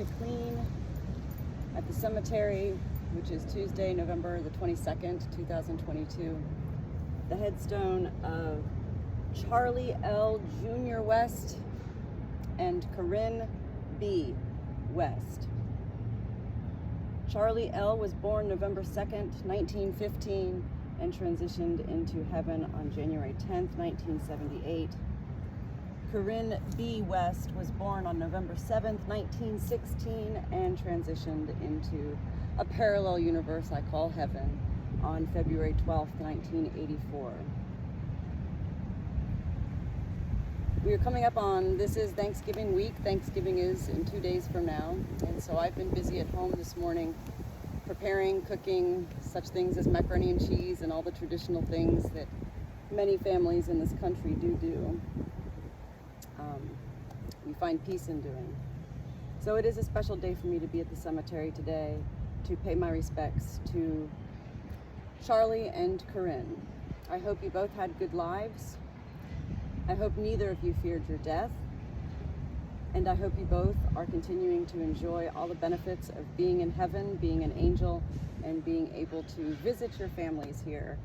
to clean at the cemetery, which is Tuesday, November the 22nd, 2022. The headstone of Charlie L. Jr. West and Corinne B. West. Charlie L. was born November 2nd, 1915, and transitioned into heaven on January 10th, 1978. Corinne B. West was born on November 7th, 1916, and transitioned into a parallel universe I call heaven on February 12th, 1984. We are coming up on, this is Thanksgiving week. Thanksgiving is in 2 days from now. And so I've been busy at home this morning preparing, cooking such things as macaroni and cheese and all the traditional things that many families in this country do. We find peace in doing. So it is a special day for me to be at the cemetery today to pay my respects to Charlie and Corinne. I hope you both had good lives. I hope neither of you feared your death. And I hope you both are continuing to enjoy all the benefits of being in heaven, being an angel, and being able to visit your families here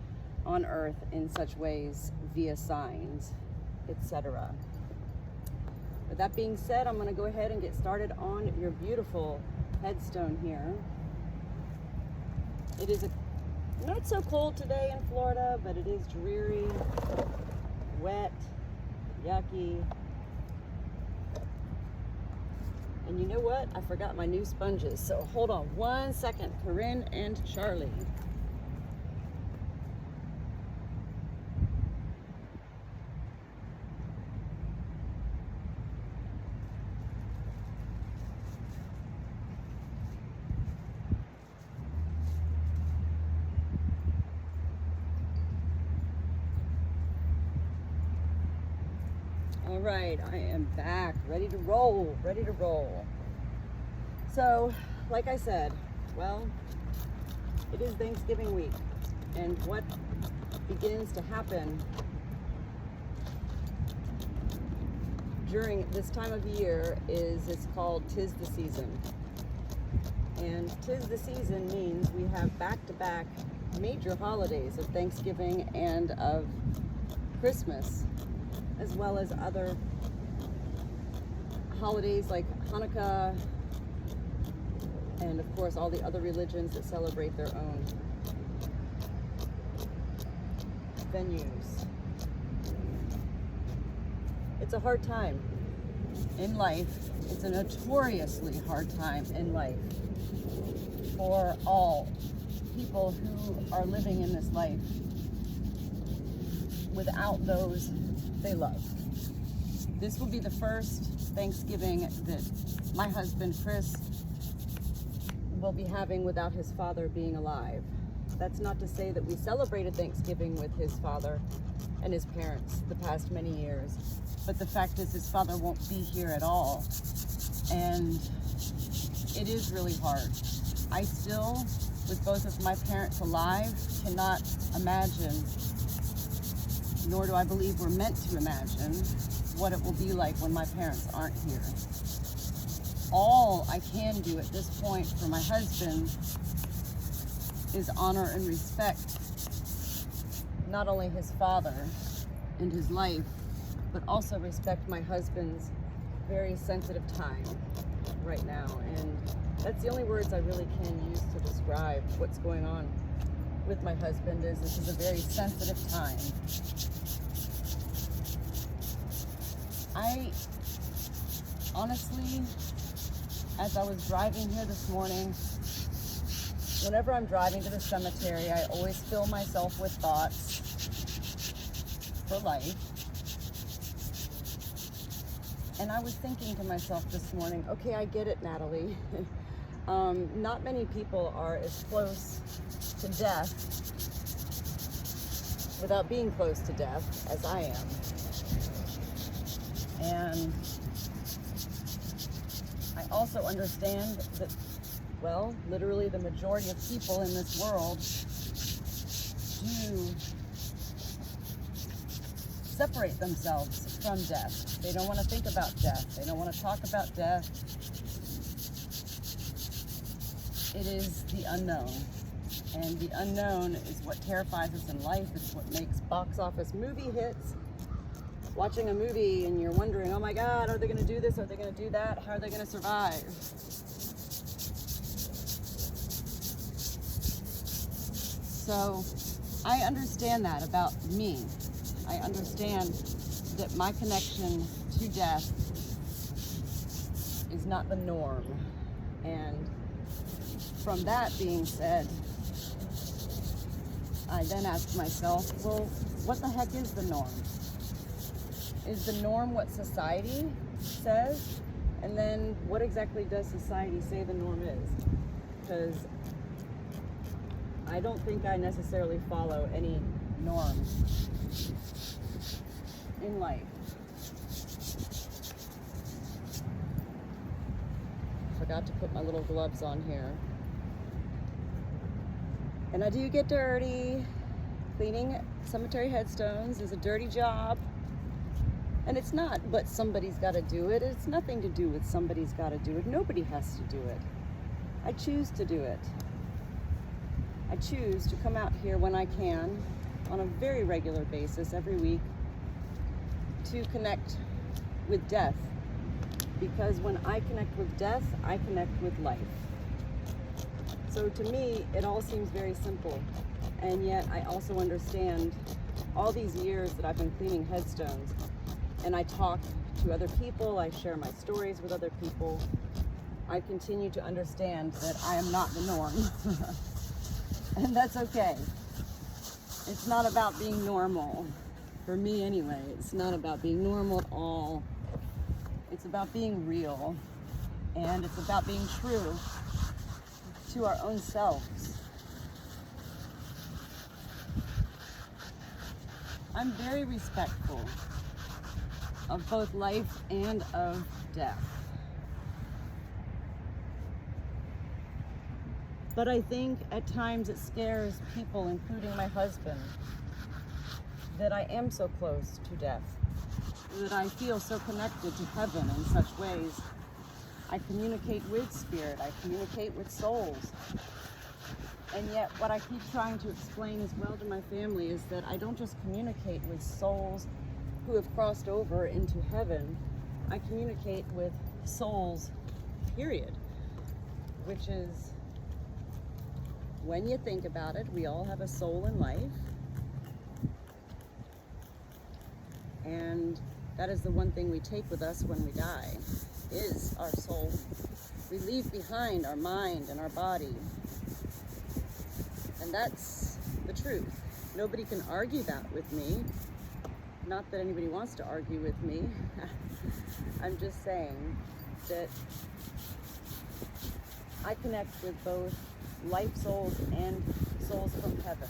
on earth in such ways via signs, etc. With that being said, I'm going to go ahead and get started on your beautiful headstone here. It is not so cold today in Florida, but it is dreary, wet, yucky. And you know what? I forgot my new sponges. So hold on one second. Corinne and Charlie. All right, I am back, ready to roll. So, like I said, well, it is Thanksgiving week, and what begins to happen during this time of year is it's called 'Tis the Season. And 'tis the season means we have back-to-back major holidays of Thanksgiving and of Christmas, as well as other holidays like Hanukkah, and of course all the other religions that celebrate their own venues. It's a hard time in life. It's a notoriously hard time in life for all people who are living in this life without those they love. This will be the first Thanksgiving that my husband Chris will be having without his father being alive. That's not to say that we celebrated Thanksgiving with his father and his parents the past many years, but the fact is his father won't be here at all, and it is really hard. I still, with both of my parents alive, cannot imagine, nor do I believe we're meant to imagine, what it will be like when my parents aren't here. All I can do at this point for my husband is honor and respect not only his father and his life, but also respect my husband's very sensitive time right now. And that's the only words I really can use to describe what's going on with my husband. Is this is a very sensitive time. I honestly, as I was driving here this morning, whenever I'm driving to the cemetery, I always fill myself with thoughts for life. And I was thinking to myself this morning, okay, I get it, Natalie. Not many people are as close to death without being close to death as I am. And I also understand that, well, literally the majority of people in this world do separate themselves from death. They don't want to think about death. They don't want to talk about death. it is the unknown. And the unknown is what terrifies us in life. It's what makes box office movie hits. Watching a movie and you're wondering, oh my God, are they gonna do this? Are they gonna do that? How are they gonna survive? So I understand that about me. I understand that my connection to death is not the norm. And from that being said, I then ask myself, well, what the heck is the norm? Is the norm what society says? And then what exactly does society say the norm is? Because I don't think I necessarily follow any norms in life. Forgot to put my little gloves on here. And I do get dirty. Cleaning cemetery headstones is a dirty job. And it's not, but somebody's got to do it. It's nothing to do with somebody's got to do it. Nobody has to do it. I choose to do it. I choose to come out here when I can, on a very regular basis, every week, to connect with death. Because when I connect with death, I connect with life. So to me, it all seems very simple. And yet I also understand all these years that I've been cleaning headstones, and I talk to other people, I share my stories with other people, I continue to understand that I am not the norm. And that's okay. It's not about being normal. For me anyway, it's not about being normal at all. It's about being real. And it's about being true to our own selves. I'm very respectful of both life and of death. But I think at times it scares people, including my husband, that I am so close to death, that I feel so connected to heaven in such ways. I communicate with spirit, I communicate with souls. And yet what I keep trying to explain as well to my family is that I don't just communicate with souls who have crossed over into heaven. I communicate with souls, period. Which is, when you think about it, we all have a soul in life. And that is the one thing we take with us when we die, is our soul. We leave behind our mind and our body. And that's the truth. Nobody can argue that with me. Not that anybody wants to argue with me. I'm just saying that I connect with both life souls and souls from heaven.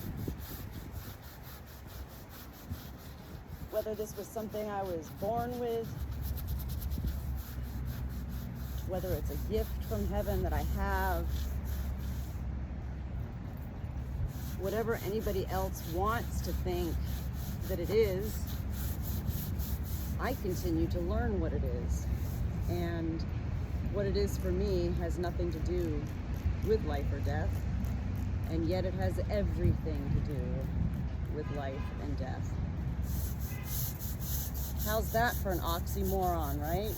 Whether this was something I was born with, whether it's a gift from heaven that I have, whatever anybody else wants to think that it is, I continue to learn what it is. And what it is for me has nothing to do with life or death, and yet it has everything to do with life and death. How's that for an oxymoron, right?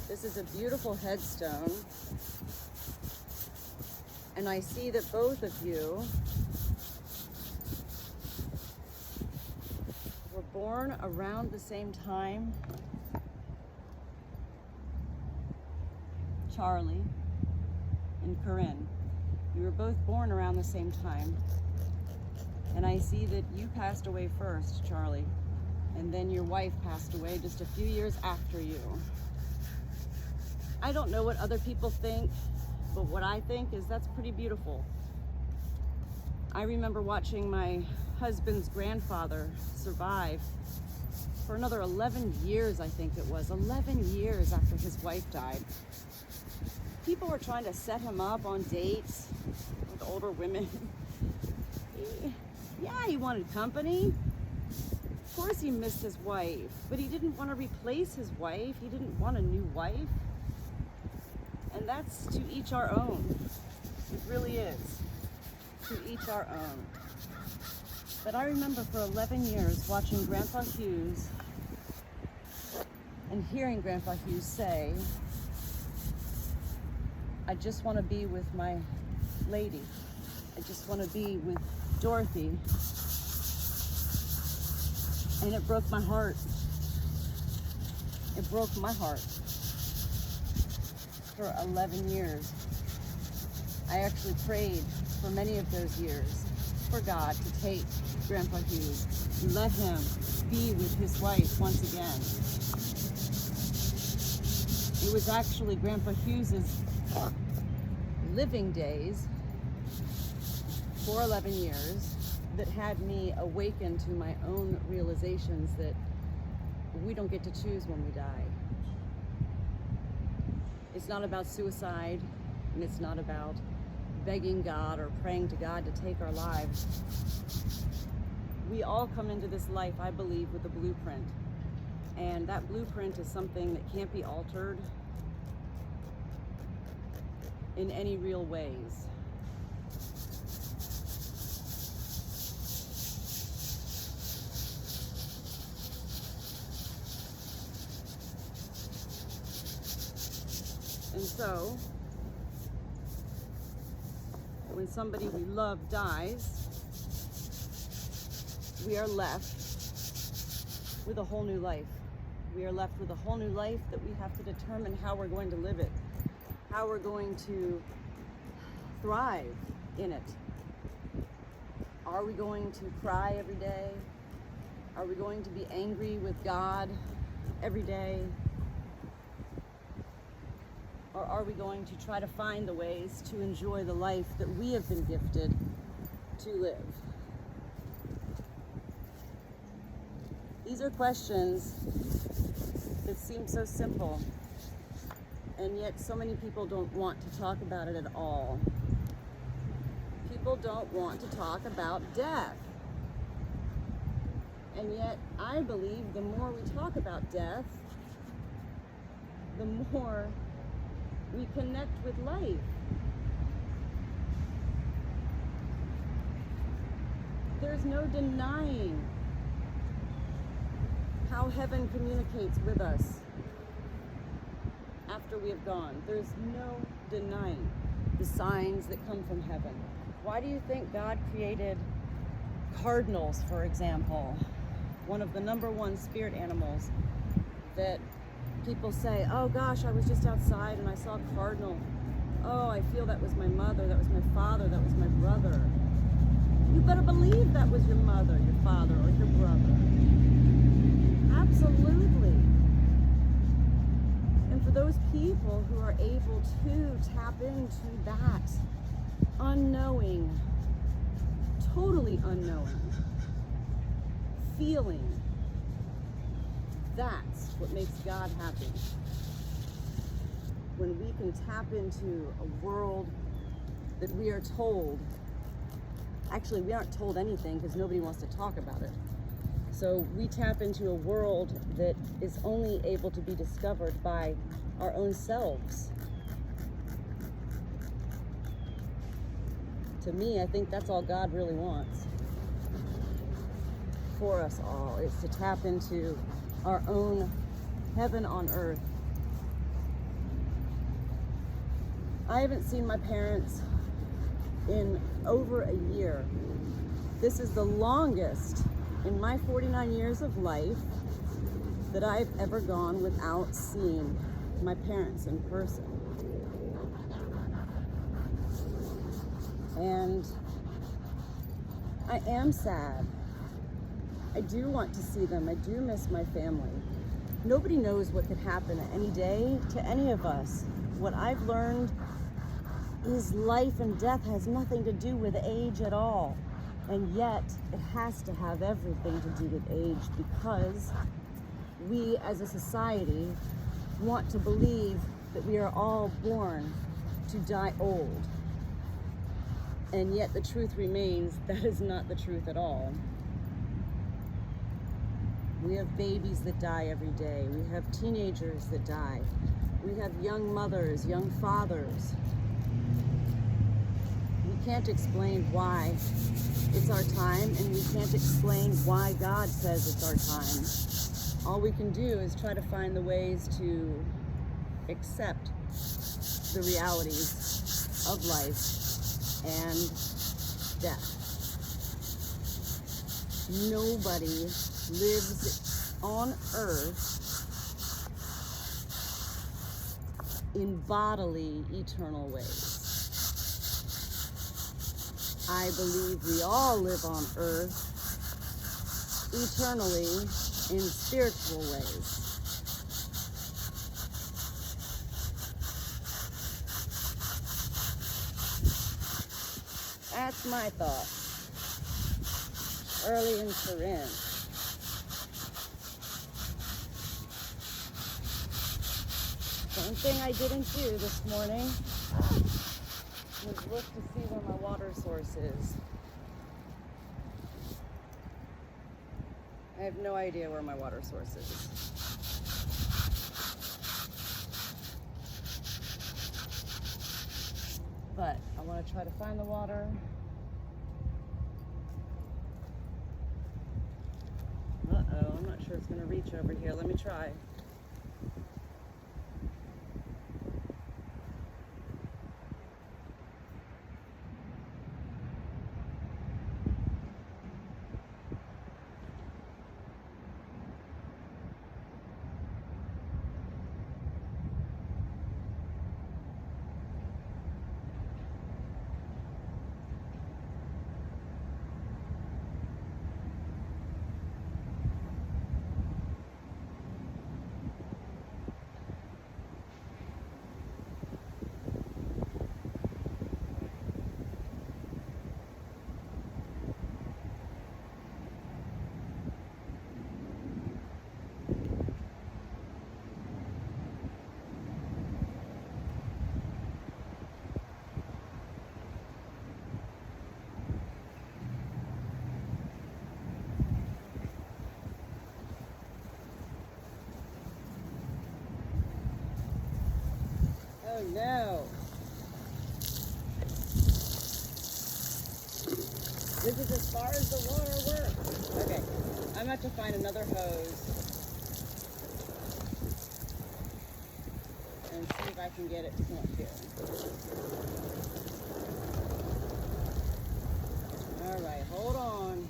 This is a beautiful headstone, and I see that both of you were born around the same time. Charlie and Corinne. You were both born around the same time. And I see that you passed away first, Charlie, and then your wife passed away just a few years after you. I don't know what other people think, but what I think is that's pretty beautiful. I remember watching my husband's grandfather survive for another 11 years, I think it was, 11 years after his wife died. People were trying to set him up on dates with older women. Yeah, he wanted company. Of course he missed his wife, but he didn't want to replace his wife. He didn't want a new wife. And that's to each our own. It really is. To each our own. But I remember for 11 years watching Grandpa Hughes and hearing Grandpa Hughes say, I just want to be with my lady. I just want to be with Dorothy. And it broke my heart. It broke my heart. For 11 years. I actually prayed for many of those years for God to take Grandpa Hughes and let him be with his wife once again. It was actually Grandpa Hughes's living days for 11 years that had me awaken to my own realizations that we don't get to choose when we die. It's not about suicide, and it's not about begging God or praying to God to take our lives. We all come into this life, I believe, with a blueprint. And that blueprint is something that can't be altered in any real ways. And so, when somebody we love dies, we are left with a whole new life. We are left with a whole new life that we have to determine how we're going to live it, how we're going to thrive in it. Are we going to cry every day? Are we going to be angry with God every day? Or are we going to try to find the ways to enjoy the life that we have been gifted to live? These are questions that seem so simple, and yet so many people don't want to talk about it at all. People don't want to talk about death. And yet I believe the more we talk about death, the more we connect with life. There's no denying how heaven communicates with us after we have gone. There's no denying the signs that come from heaven. Why do you think God created cardinals, for example? One of the #1 spirit animals that people say, oh gosh, I was just outside and I saw a cardinal. Oh, I feel that was my mother, that was my father, that was my brother. You better believe that was your mother, your father, or your brother. Absolutely. And for those people who are able to tap into that unknowing, totally unknowing feeling, that's what makes God happy. When we can tap into a world that we are told, actually we aren't told anything because nobody wants to talk about it. So we tap into a world that is only able to be discovered by our own selves. To me, I think that's all God really wants for us all, is to tap into our own heaven on earth. I haven't seen my parents in over a year. This is the longest in my 49 years of life that I've ever gone without seeing my parents in person. And I am sad. I do want to see them. I do miss my family. Nobody knows what could happen at any day to any of us. What I've learned is life and death has nothing to do with age at all. And yet it has to have everything to do with age, because we as a society want to believe that we are all born to die old. And yet the truth remains that is not the truth at all. We have babies that die every day. We have teenagers that die. We have young mothers, young fathers. We can't explain why it's our time, and we can't explain why God says it's our time. All we can do is try to find the ways to accept the realities of life and death. Nobody lives on earth in bodily eternal ways. I believe we all live on earth eternally in spiritual ways. That's my thought. Early in Corinne. Same thing I didn't do this morning was look to see where my water source is. I have no idea where my water source is. But I want to try to find the water. Uh-oh, I'm not sure it's going to reach over here. Let me try. Oh no. This is as far as the water works. Okay, I'm about to find another hose and see if I can get it to come up here. All right, hold on.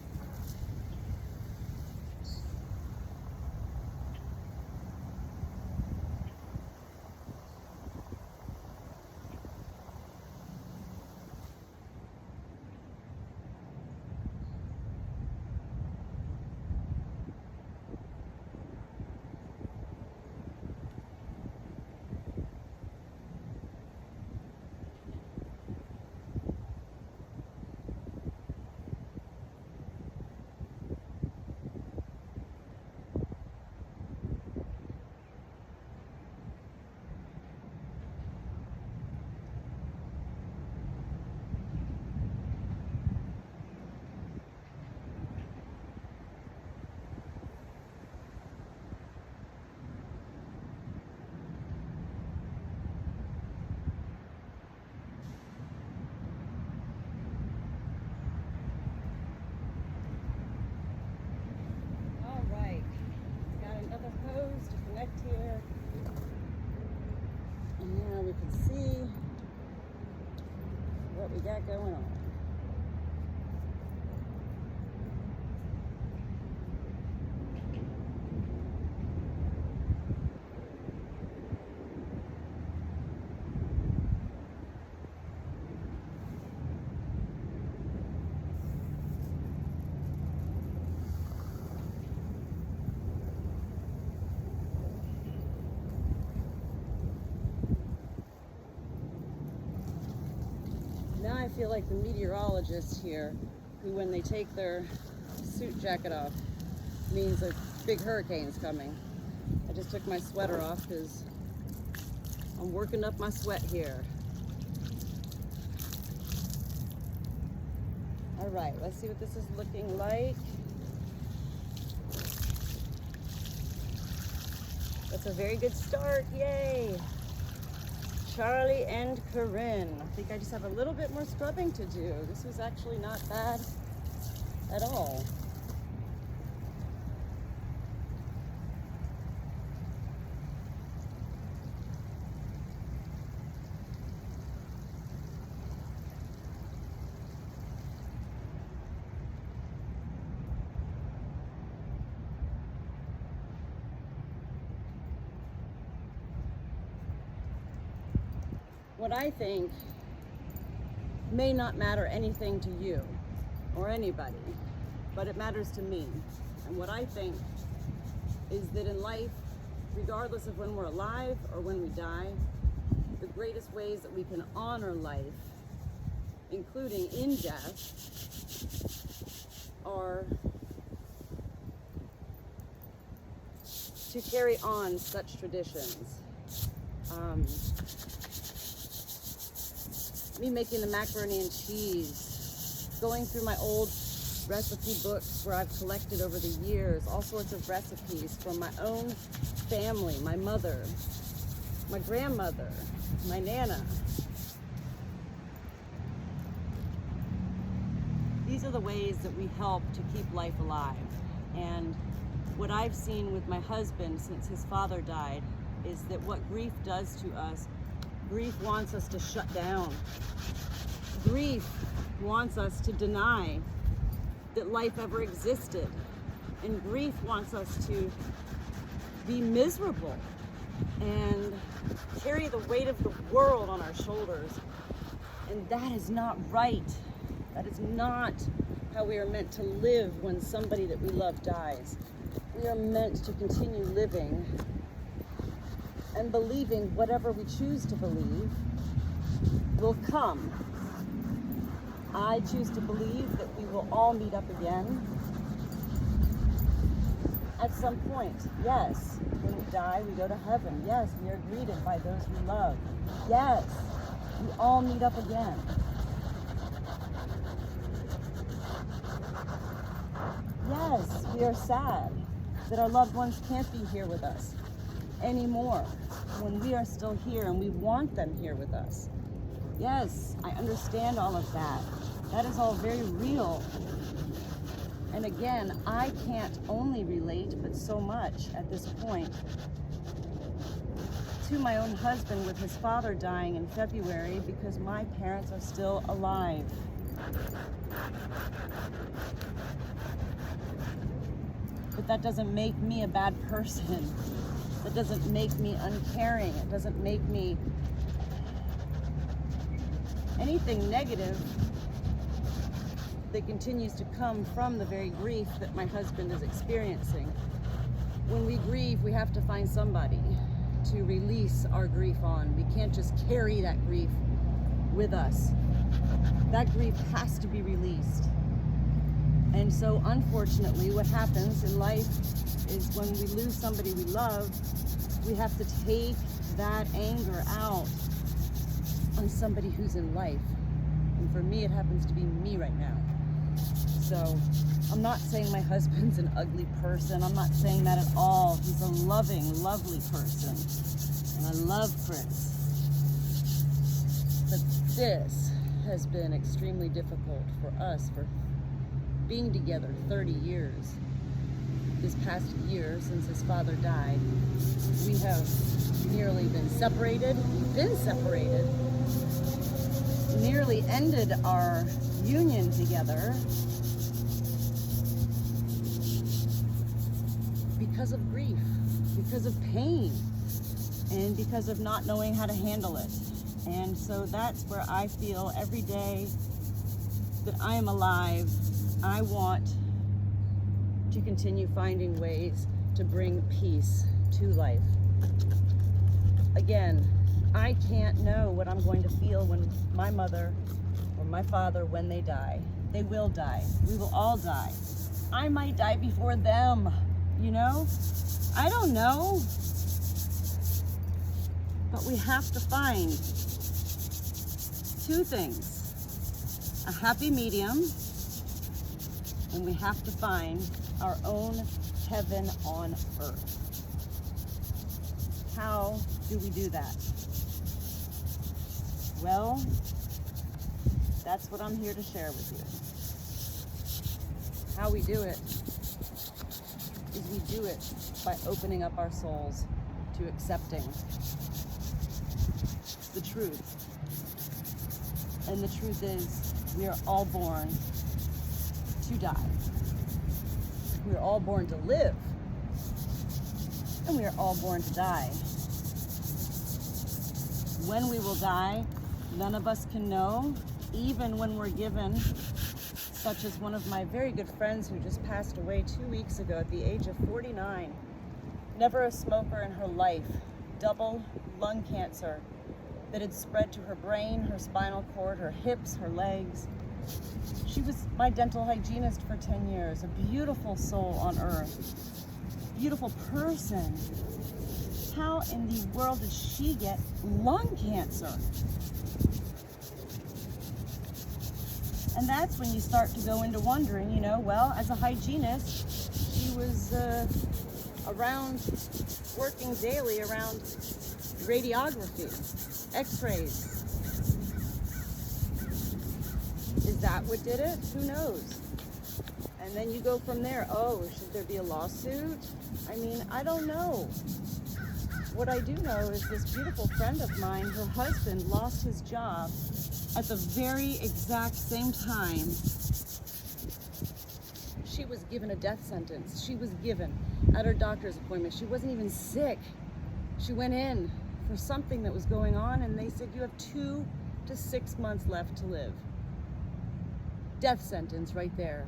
Here, and now we can see what we got going on. Now I feel like the meteorologists here, who when they take their suit jacket off, means a big hurricane's coming. I just took my sweater off because I'm working up my sweat here. All right, let's see what this is looking like. That's a very good start. Yay. Charlie and Corinne. I think I just have a little bit more scrubbing to do. This was actually not bad at all. What I think may not matter anything to you or anybody, but it matters to me. And what I think is that in life, regardless of when we're alive or when we die, the greatest ways that we can honor life, including in death, are to carry on such traditions. Me making the macaroni and cheese, going through my old recipe books where I've collected over the years all sorts of recipes from my own family, my mother, my grandmother, my Nana. These are the ways that we help to keep life alive. And what I've seen with my husband since his father died is that what grief does to us, grief wants us to shut down. Grief wants us to deny that life ever existed. And grief wants us to be miserable and carry the weight of the world on our shoulders. And that is not right. That is not how we are meant to live when somebody that we love dies. We are meant to continue living and believing whatever we choose to believe will come. I choose to believe that we will all meet up again at some point. Yes, when we die, we go to heaven. Yes, we are greeted by those we love. Yes, we all meet up again. Yes, we are sad that our loved ones can't be here with us anymore when we are still here and we want them here with us. Yes, I understand all of that. That is all very real. And again, I can't only relate, but so much at this point, to my own husband with his father dying in February because my parents are still alive. But that doesn't make me a bad person. That doesn't make me uncaring. It doesn't make me anything negative that continues to come from the very grief that my husband is experiencing. When we grieve, we have to find somebody to release our grief on. We can't just carry that grief with us. That grief has to be released. And so unfortunately, what happens in life is when we lose somebody we love, we have to take that anger out on somebody who's in life. And for me, it happens to be me right now. So I'm not saying my husband's an ugly person. I'm not saying that at all. He's a loving, lovely person. And I love Chris. But this has been extremely difficult for us, for being together 30 years. This past year, since his father died, we have nearly been separated. We've been separated. Nearly ended our union together because of grief, because of pain, and because of not knowing how to handle it. And so that's where I feel every day that I am alive. I want to continue finding ways to bring peace to life. Again, I can't know what I'm going to feel when my mother or my father, when they die. They will die. We will all die. I might die before them, you know? I don't know. But we have to find two things: a happy medium, and we have to find our own heaven on earth. How do we do that? Well, that's what I'm here to share with you. How we do it is we do it by opening up our souls to accepting the truth. And the truth is, we are all born to die. We are all born to live. And we are all born to die. When we will die, none of us can know, even when we're given, such as one of my very good friends who just passed away 2 weeks ago at the age of 49. Never a smoker in her life, double lung cancer that had spread to her brain, her spinal cord, her hips, her legs. She was my dental hygienist for 10 years, a beautiful soul on earth, beautiful person. How in the world did she get lung cancer? And that's when you start to go into wondering, well, as a hygienist, she was around, working daily around radiography, x-rays. Is that what did it? Who knows? And then you go from there. Oh, should there be a lawsuit? I don't know. What I do know is this beautiful friend of mine, her husband lost his job at the very exact same time she was given a death sentence. She was given at her doctor's appointment. She wasn't even sick. She went in for something that was going on, and they said, you have 2 to 6 months left to live. Death sentence right there.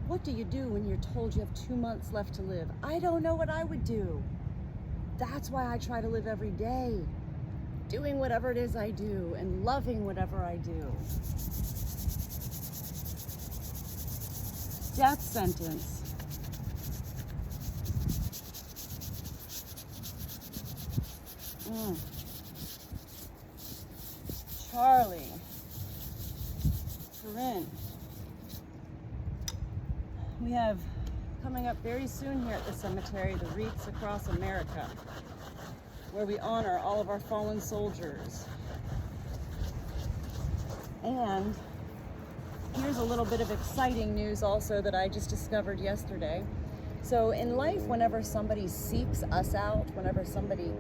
What do you do when you're told you have 2 months left to live? I don't know what I would do. That's why I try to live every day, doing whatever it is I do and loving whatever I do. Death sentence. Charlie, Corinne. We have coming up very soon here at the cemetery, the Wreaths Across America, where we honor all of our fallen soldiers. And here's a little bit of exciting news also that I just discovered yesterday. So in life, whenever somebody seeks us out, whenever somebody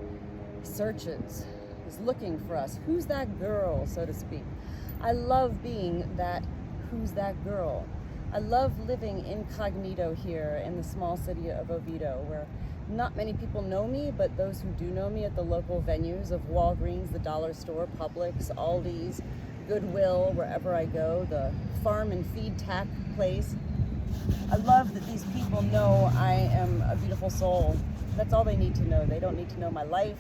searches, is looking for us, who's that girl, so to speak? I love being that who's that girl. I love living incognito here in the small city of Oviedo, where not many people know me, but those who do know me at the local venues of Walgreens, the Dollar Store, Publix, Aldi's, Goodwill, wherever I go, the farm and feed tack place. I love that these people know I am a beautiful soul. That's all they need to know. They don't need to know my life.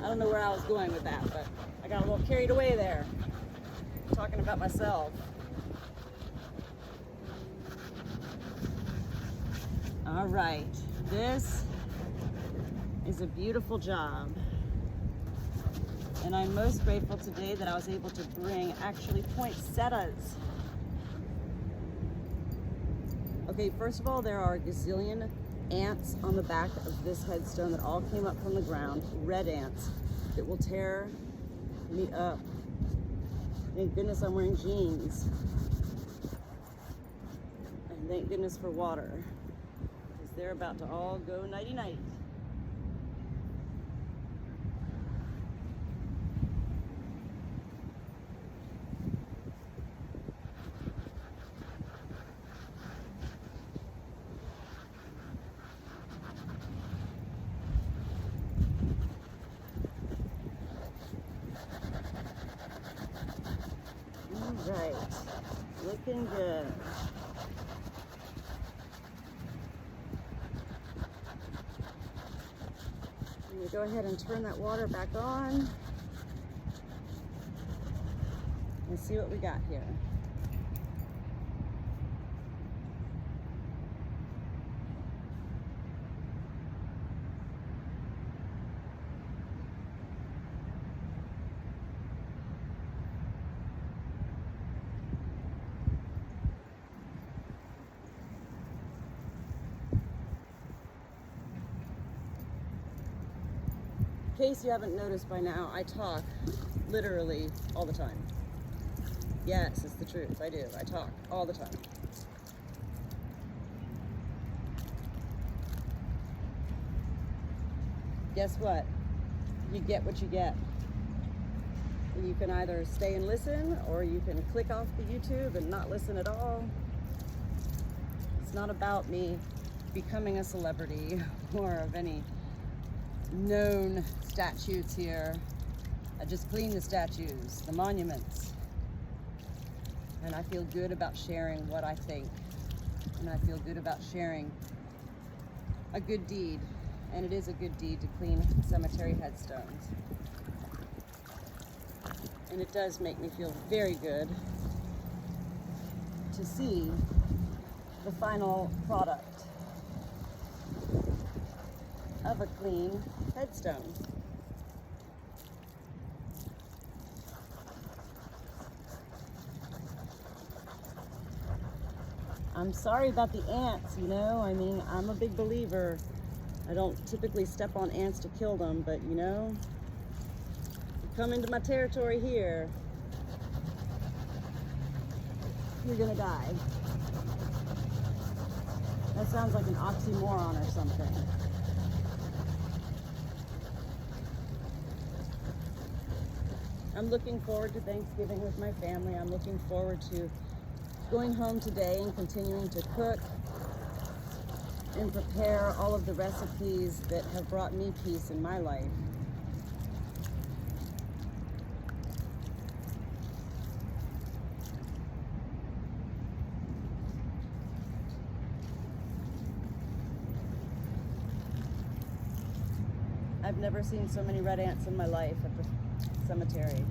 I don't know where I was going with that, but I got a little carried away there, talking about myself. All right, this is a beautiful job. And I'm most grateful today that I was able to bring actually poinsettias. Okay, first of all, there are a gazillion ants on the back of this headstone that all came up from the ground, red ants that will tear me up. Thank goodness I'm wearing jeans. And thank goodness for water, because they're about to all go nighty-night. Right, looking good. I'm going to go ahead and turn that water back on and see what we got here. case you haven't noticed by now, I talk literally all the time. Yes, it's the truth. I do. I talk all the time. Guess what? You get what you get. You can either stay and listen, or you can click off the YouTube and not listen at all. It's not about me becoming a celebrity or of any known statues here. I just clean the statues, the monuments. And I feel good about sharing what I think. And I feel good about sharing a good deed. And it is a good deed to clean cemetery headstones. And it does make me feel very good to see the final product of a clean headstone. I'm sorry about the ants, you know, I mean, I'm a big believer. I don't typically step on ants to kill them, but you know, you come into my territory here, you're gonna die. That sounds like an oxymoron or something. I'm looking forward to Thanksgiving with my family. I'm looking forward to going home today and continuing to cook and prepare all of the recipes that have brought me peace in my life. I've never seen so many red ants in my life at the cemetery.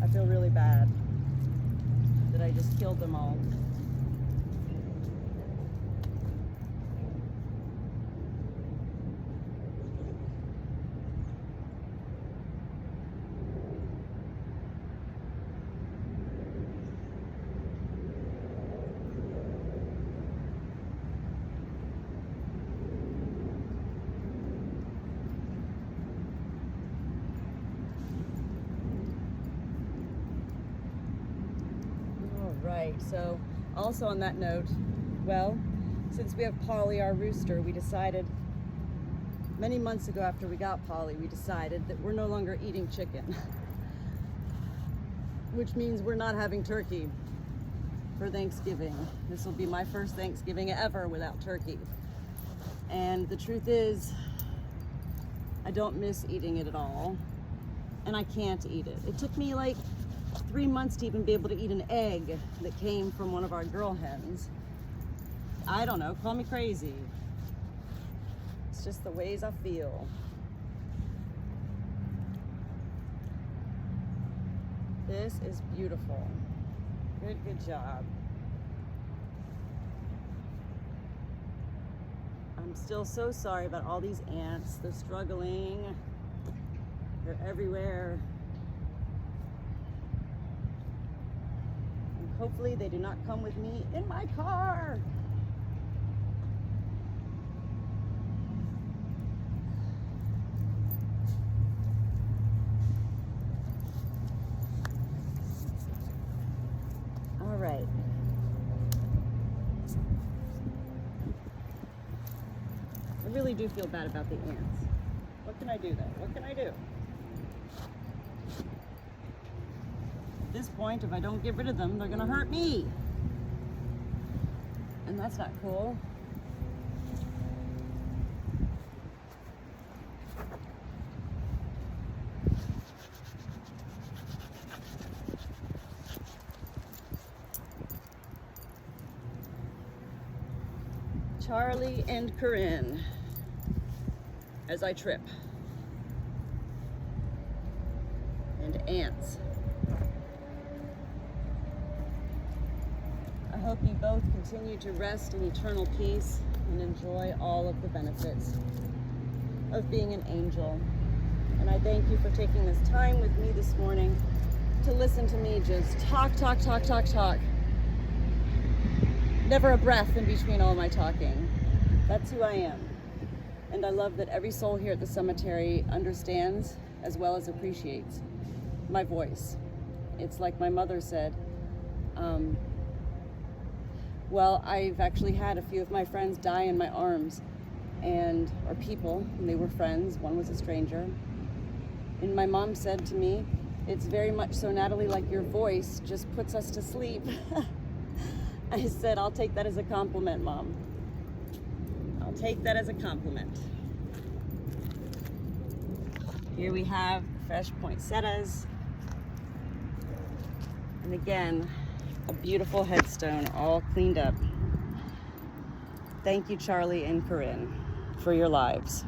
I feel really bad that I just killed them all. Right, so also on that note, well, since we have Polly, our rooster, we decided many months ago after we got Polly, we decided that we're no longer eating chicken, which means we're not having turkey for Thanksgiving. This will be my first Thanksgiving ever without turkey. And the truth is, I don't miss eating it at all, and I can't eat it. It took me like 3 months to even be able to eat an egg that came from one of our girl hens. I don't know, call me crazy. It's just the ways I feel. This is beautiful. Good job. I'm still so sorry about all these ants. They're struggling. They're everywhere. Hopefully they do not come with me in my car. All right. I really do feel bad about the ants. What can I do though? What can I do? At this point, if I don't get rid of them, they're gonna hurt me. And that's not cool. Charlie and Corinne, as I trip. And ants. I hope you both continue to rest in eternal peace and enjoy all of the benefits of being an angel. And I thank you for taking this time with me this morning to listen to me just talk. Never a breath in between all my talking. That's who I am. And I love that every soul here at the cemetery understands as well as appreciates my voice. It's like my mother said, well, I've actually had a few of my friends die in my arms, or people, and they were friends. One was a stranger. And my mom said to me, it's very much so, Natalie, like your voice just puts us to sleep. I said, I'll take that as a compliment, Mom. I'll take that as a compliment. Here we have fresh poinsettias. And again, a beautiful headstone, all cleaned up. Thank you, Charlie and Corinne, for your lives.